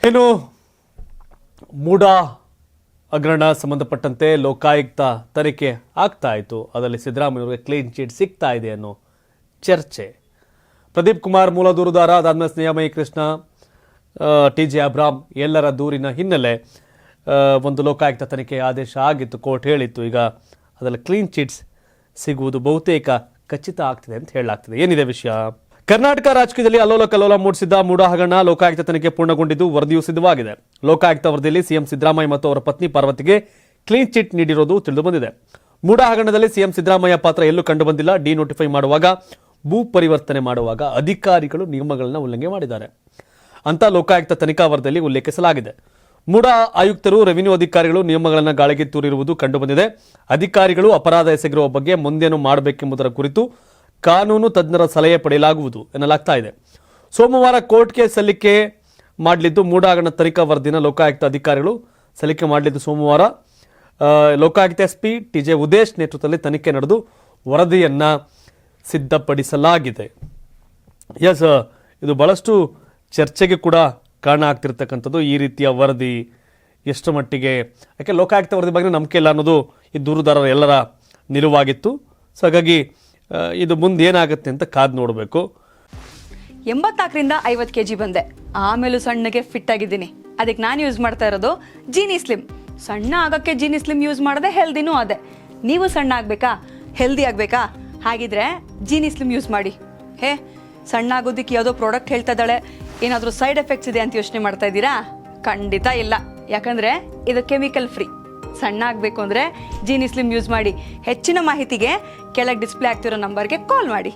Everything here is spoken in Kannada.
ಏನು ಮೂಡಾ ಹಗರಣ ಸಂಬಂಧಪಟ್ಟಂತೆ ಲೋಕಾಯುಕ್ತ ತನಿಖೆ ಆಗ್ತಾ ಇತ್ತು. ಅದರಲ್ಲಿ ಸಿದ್ದರಾಮಯ್ಯವ್ರಿಗೆ ಕ್ಲೀನ್ ಚೀಟ್ ಸಿಗ್ತಾ ಇದೆ ಅನ್ನೋ ಚರ್ಚೆ. ಪ್ರದೀಪ್ ಕುಮಾರ್ ಮೂಲ ದೂರುದಾರ, ಅದಾದ್ಮೇಲೆ ಸ್ನೇಹಮಯಿ ಕೃಷ್ಣ, TJ ಅಬ್ರಾಮ್ ಎಲ್ಲರ ದೂರಿನ ಹಿನ್ನೆಲೆ ಒಂದು ಲೋಕಾಯುಕ್ತ ತನಿಖೆ ಆದೇಶ ಆಗಿತ್ತು, ಕೋರ್ಟ್ ಹೇಳಿತ್ತು. ಈಗ ಅದರಲ್ಲಿ ಕ್ಲೀನ್ ಚೀಟ್ಸ್ ಸಿಗುವುದು ಬಹುತೇಕ ಖಚಿತ ಆಗ್ತಿದೆ ಅಂತ ಹೇಳಲಾಗ್ತಿದೆ. ಏನಿದೆ ವಿಷಯ? ಕರ್ನಾಟಕ ರಾಜಕೀಯದಲ್ಲಿ ಅಲ್ಲೋಲ ಕಲ್ಲೋಲ ಮೂಡಿಸಿದ್ದ ಮೂಡಾ ಹಗರಣ ಲೋಕಾಯುಕ್ತ ತನಿಖೆ ಪೂರ್ಣಗೊಂಡಿದ್ದು ವರದಿಯೂ ಸಿದ್ಧವಾಗಿದೆ. ಲೋಕಾಯುಕ್ತ ವರದಿಯಲ್ಲಿ ಸಿಎಂ ಸಿದ್ದರಾಮಯ್ಯ ಮತ್ತು ಅವರ ಪತ್ನಿ ಪಾರ್ವತಿಗೆ ಕ್ಲೀನ್ ಚಿಟ್ ನೀಡಿರೋದು ತಿಳಿದು ಬಂದಿದೆ. ಮೂಡಾ ಹಗರಣದಲ್ಲಿ ಸಿಎಂ ಸಿದ್ದರಾಮಯ್ಯ ಪಾತ್ರ ಎಲ್ಲೂ ಕಂಡು ಬಂದಿಲ್ಲ. ಡಿನೋಟಿಫೈ ಮಾಡುವಾಗ, ಭೂ ಪರಿವರ್ತನೆ ಮಾಡುವಾಗ ಅಧಿಕಾರಿಗಳು ನಿಯಮಗಳನ್ನು ಉಲ್ಲಂಘನೆ ಮಾಡಿದ್ದಾರೆ ಅಂತ ಲೋಕಾಯುಕ್ತ ತನಿಖಾ ವರದಿಯಲ್ಲಿ ಉಲ್ಲೇಖಿಸಲಾಗಿದೆ. ಮೂಡಾ ಆಯುಕ್ತರು, ರೆವಿನ್ಯೂ ಅಧಿಕಾರಿಗಳು ನಿಯಮಗಳನ್ನು ಗಾಳಿಗೆ ತೂರಿರುವುದು ಕಂಡುಬಂದಿದೆ. ಅಧಿಕಾರಿಗಳು ಅಪರಾಧ ಎಸಗಿರುವ ಬಗ್ಗೆ ಮುಂದೇನು ಮಾಡಬೇಕೆಂಬುದರ ಕುರಿತು ಕಾನೂನು ತಜ್ಞರ ಸಲಹೆ ಪಡೆಯಲಾಗುವುದು ಎನ್ನಲಾಗ್ತಾ ಇದೆ. ಸೋಮವಾರ ಕೋರ್ಟ್ಗೆ ಸಲ್ಲಿಕೆ ಮಾಡಲಿದ್ದು ಮೂಡಾ ಹಗರಣ ತನಿಖಾ ವರದಿನ ಲೋಕಾಯುಕ್ತ ಅಧಿಕಾರಿಗಳು ಸಲ್ಲಿಕೆ ಮಾಡಲಿದ್ದು ಸೋಮವಾರ ಲೋಕಾಯುಕ್ತ SP TJ ಉದೇಶ್ ನೇತೃತ್ವದಲ್ಲಿ ತನಿಖೆ ನಡೆದು ವರದಿಯನ್ನ ಸಿದ್ಧಪಡಿಸಲಾಗಿದೆ. ಎಸ್, ಇದು ಬಹಳಷ್ಟು ಚರ್ಚೆಗೆ ಕೂಡ ಕಾರಣ ಆಗ್ತಿರ್ತಕ್ಕಂಥದ್ದು. ಈ ರೀತಿಯ ವರದಿ ಎಷ್ಟು ಮಟ್ಟಿಗೆ, ಯಾಕೆ ಲೋಕಾಯುಕ್ತ ವರದಿ ಬಗ್ಗೆ ನಂಬಿಕೆ ಇಲ್ಲ ಅನ್ನೋದು ಈ ದೂರುದಾರರ ಎಲ್ಲರ ನಿಲುವಾಗಿತ್ತು. ಸೊ ಹಾಗಾಗಿ ಇದು ಮುಂದೆ ಏನಾಗುತ್ತೆ ಅಂತ ಕಾದು ನೋಡಬೇಕು. 84ರಿಂದ 50 kg ಬಂದೆ, ಆಮೇಲೂ ಸಣ್ಣಗೆ ಫಿಟ್ ಆಗಿದ್ದೀನಿ. ಅದಕ್ಕೆ ನಾನು ಯೂಸ್ ಮಾಡ್ತಾ ಇರೋದು ಜೀನಿ ಸ್ಲಿಮ್. ಸಣ್ಣ ಆಗೋಕ್ಕೆ ಜೀನಿ ಸ್ಲಿಮ್ ಯೂಸ್ ಮಾಡಿದೆ, ಹೆಲ್ದಿನೂ ಅದೇ. ನೀವು ಸಣ್ಣ ಆಗಬೇಕಾ, ಹೆಲ್ದಿ ಆಗಬೇಕಾ? ಹಾಗಿದ್ರೆ ಜೀನಿ ಸ್ಲಿಮ್ ಯೂಸ್ ಮಾಡಿ. ಸಣ್ಣ ಆಗೋದಕ್ಕೆ ಯಾವುದೋ ಪ್ರಾಡಕ್ಟ್ ಹೇಳ್ತಾ ಇದ್ದಾಳೆ, ಏನಾದರೂ ಸೈಡ್ ಎಫೆಕ್ಟ್ಸ್ ಇದೆ ಅಂತ ಯೋಚನೆ ಮಾಡ್ತಾ ಇದ್ದೀರಾ? ಖಂಡಿತ ಇಲ್ಲ, ಯಾಕಂದರೆ ಇದು ಕೆಮಿಕಲ್ ಫ್ರೀ. ಸಣ್ಣ ಆಗಬೇಕು ಅಂದರೆ ಜೀನಿ ಸ್ಲಿಮ್ ಯೂಸ್ ಮಾಡಿ. ಹೆಚ್ಚಿನ ಮಾಹಿತಿಗೆ ಕೆಳಗೆ ಡಿಸ್ಪ್ಲೇ ಆಗ್ತಿರೋ ನಂಬರ್ಗೆ ಕಾಲ್ ಮಾಡಿ.